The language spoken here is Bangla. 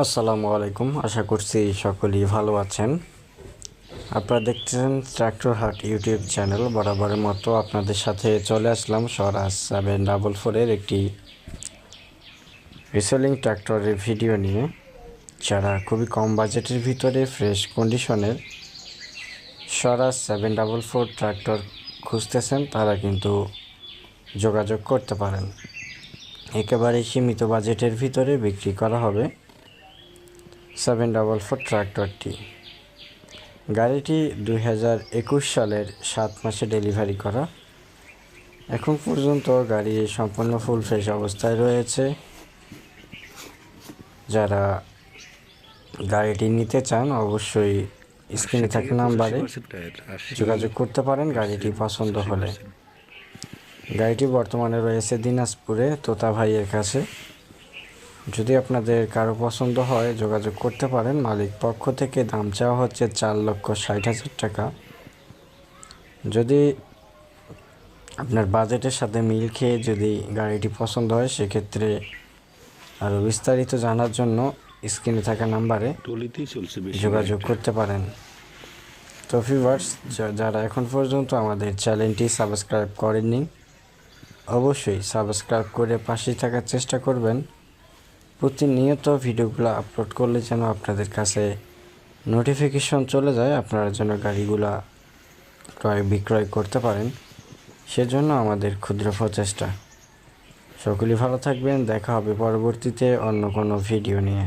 আসসালামু আলাইকুম। আশা করছি সকলেই ভালো আছেন। আপনারা দেখতেছেন ট্র্যাক্টর হাট ইউটিউব চ্যানেল। বরাবরের মতো আপনাদের সাথে চলে আসলাম স্বরাজ 744-এর একটি রিসেলিং ট্র্যাক্টরের ভিডিও নিয়ে। যারা খুবই কম বাজেটের ভিতরে ফ্রেশ কন্ডিশনের স্বরাজ 744 ট্র্যাক্টর খুঁজতেছেন তারা কিন্তু যোগাযোগ করতে পারেন। একেবারে সীমিত বাজেটের ভিতরে বিক্রি করা হবে 744 ট্র্যাক্টরটি। গাড়িটি 2021 সালের 7 মাসে ডেলিভারি করা। এখন পর্যন্ত গাড়ি সম্পূর্ণ ফুল ফ্রেশ অবস্থায় রয়েছে। যারা গাড়িটি নিতে চান অবশ্যই স্ক্রিনে থাকা নাম্বারে যোগাযোগ করতে পারেন গাড়িটি পছন্দ হলে। গাড়িটি বর্তমানে রয়েছে দিনাজপুরে তোতা ভাইয়ের কাছে। যদি আপনাদের কারো পছন্দ হয় যোগাযোগ করতে পারেন। মালিক পক্ষ থেকে দাম চাওয়া হচ্ছে 4,60,000 টাকা। যদি আপনার বাজেটের সাথে মিল খেয়ে যদি গাড়িটি পছন্দ হয় সেক্ষেত্রে আরও বিস্তারিত জানার জন্য স্ক্রিনে থাকা নাম্বারে যোগাযোগ করতে পারেন। তো ভিউয়ার্স, যারা এখন পর্যন্ত আমাদের চ্যানেলটি সাবস্ক্রাইব করেননি অবশ্যই সাবস্ক্রাইব করে পাশে থাকার চেষ্টা করবেন। প্রতিনিয়ত ভিডিওগুলো আপলোড করলে যেন আপনাদের কাছে নোটিফিকেশন চলে যায়, আপনারা যেন গাড়িগুলা বিক্রয় করতে পারেন। সেজন্য আমাদের ক্ষুদ্র প্রচেষ্টা। সকলেই ভালো থাকবেন। দেখা হবে পরবর্তীতে অন্য কোনো ভিডিও নিয়ে।